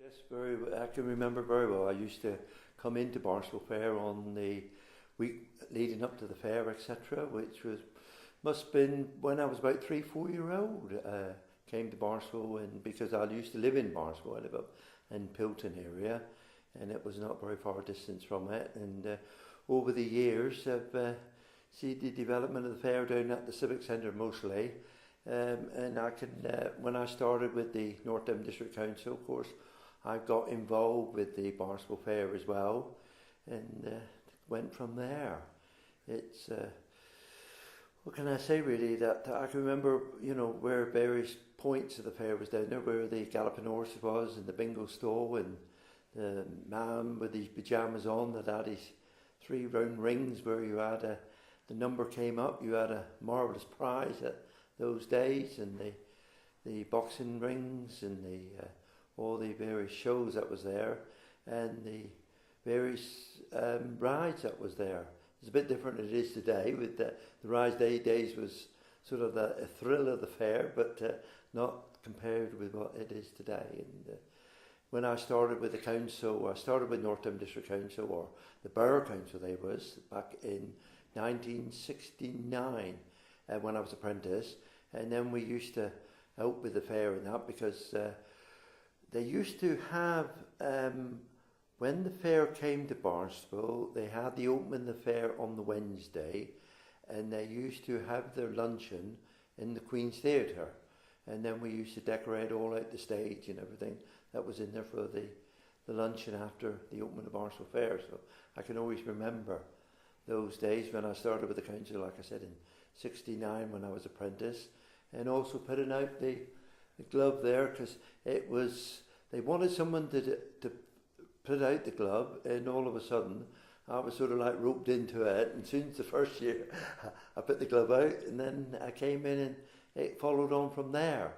Yes, I can remember very well. I used to come into Barnstaple Fair on the week leading up to the fair, etc., which must have been when I was about 3, 4 year old. Came to Barnstaple, and because I used to live in Barnstaple, I live up in Pilton area, and it was not very far distance from it. And over the years, I've seen the development of the fair down at the Civic Centre mostly. And I can, when I started with the North Devon District Council, of course, I got involved with the Barnstaple Fair as well, and went from there. It's what can I say really? That I can remember, where various points of the fair was down there, where the galloping horse was, and the bingo stall, and the man with his pyjamas on that had his 3 round rings, where you had the number came up, you had a marvellous prize at those days, and the boxing rings, and the all the various shows that was there, and the various rides that was there. It's a bit different than it is today. With the rides days was sort of the thrill of the fair, but not compared with what it is today. And when I started with the council, I started with North Devon District Council, or the Borough Council they was, back in 1969, when I was apprentice. And then we used to help with the fair and that, because they used to have, when the fair came to Barnstaple, they had the opening of the fair on the Wednesday, and they used to have their luncheon in the Queen's Theatre. And then we used to decorate all out the stage and everything that was in there for the luncheon after the opening of Barnstaple Fair. So I can always remember those days when I started with the council, like I said, in 69 when I was apprentice, and also putting out the glove there, because it was, they wanted someone to put out the glove, and all of a sudden I was sort of like roped into it. And since the first year I put the glove out, and then I came in, and it followed on from there.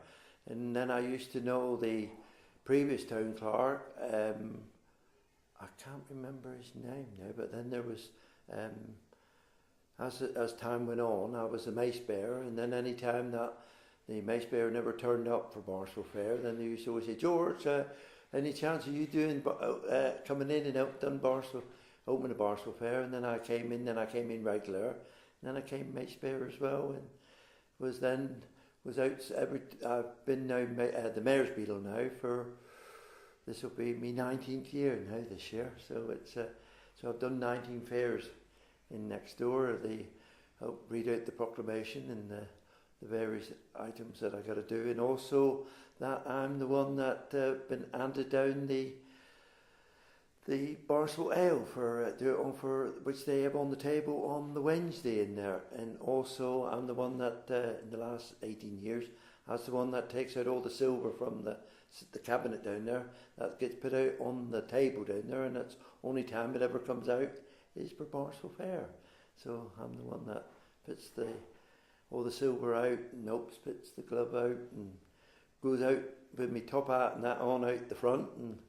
And then I used to know the previous town clerk, I can't remember his name now, but then there was as time went on, I was the mace bearer, and then any time that the mace bearer never turned up for Barnstaple Fair, then they used to always say, George, any chance of you coming in and opening the Barnstaple Fair? And then I came in regular, and then I came mace bearer as well, and was out I've been now the Mayor's Beadle now for, this will be my 19th year now this year, so it's so I've done 19 fairs in next door. They help read out the proclamation and the various items that I got to do, and also that I'm the one that been handed down the Barnstaple Ale for which they have on the table on the Wednesday in there. And also I'm the one that in the last 18 years, that's the one that takes out all the silver from the cabinet down there, that gets put out on the table down there, and that's only time it ever comes out is for Barnstaple Fair. So I'm the one that puts all the silver out, and puts the glove out, and goes out with me top hat and that on out the front, and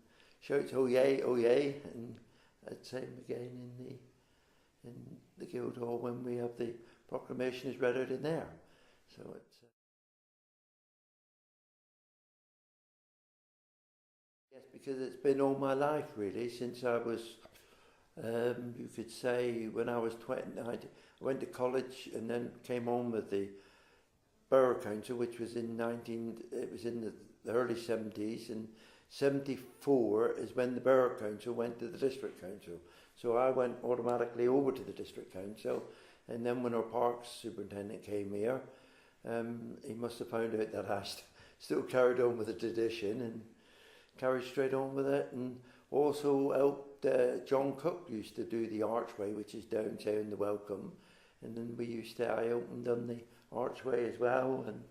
shouts oh yay, and I'd say him again in the Guildhall when we have the proclamation is read out in there. So it's yes, because it's been all my life really, since I was you could say when I was 20, I went to college and then came on with the Borough Council, which was in the early 70s, and 74 is when the Borough Council went to the District Council. So I went automatically over to the District Council, and then when our Parks Superintendent came here, he must have found out that I still carried on with the tradition and carried straight on with it, and also helped John Cook used to do the archway, which is downtown the Welcome, and then I opened on the archway as well, and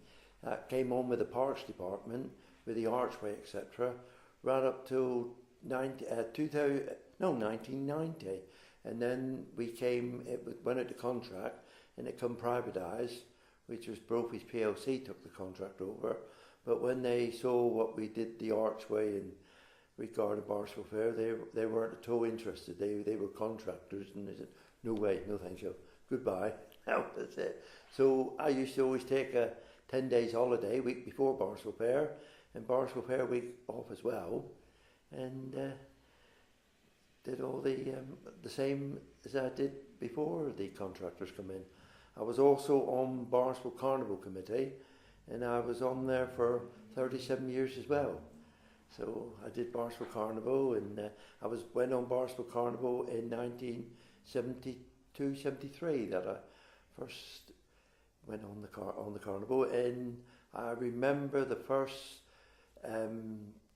that came on with the Parks Department with the archway, etc., right up till 1990, and then went out to contract, and it come privatised, which was Brophy's PLC took the contract over. But when they saw what we did the archway and regarding Barnstaple Fair, they weren't at all interested. They were contractors, and they said, no way, no thank you, goodbye. That was it. So I used to always take a 10 days holiday week before Barnstaple Fair, and Barnstaple Fair week off as well. and did all the same as I did before the contractors come in. I was also on Barnstaple Carnival Committee, and I was on there for 37 years as well. So I did Barnstaple Carnival, and went on Barnstaple Carnival in 1972-73 that I first went on the carnival. And I remember the first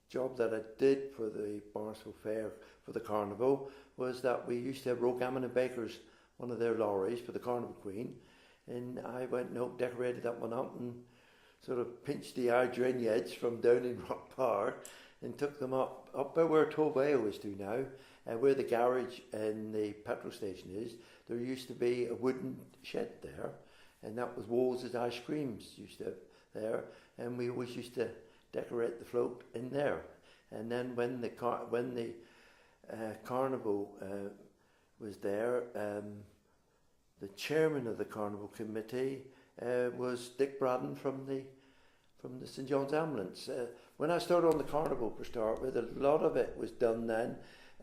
job that I did for the Barnstaple Fair for the carnival was that we used to have Rogammon and Baker's, one of their lorries for the Carnival Queen, and I went and decorated that one up and sort of pinched the heads from down in Rock Park and took them up by where Tollway always do now, where the garage and the petrol station is. There used to be a wooden shed there, and that was Walls' Ice Creams used to there, and we always used to decorate the float in there. And then when the carnival was there, the chairman of the carnival committee was Dick Braddon from the St John's Ambulance. When I started on the carnival to start with, a lot of it was done then.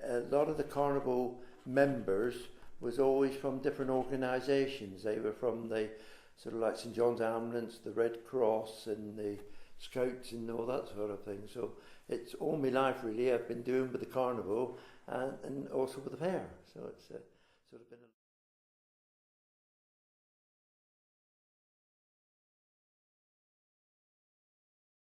A lot of the carnival members was always from different organisations. They were from the sort of like St John's Ambulance, the Red Cross and the Scouts and all that sort of thing. So it's all my life really I've been doing with the carnival and also with the fair. So it's sort of been a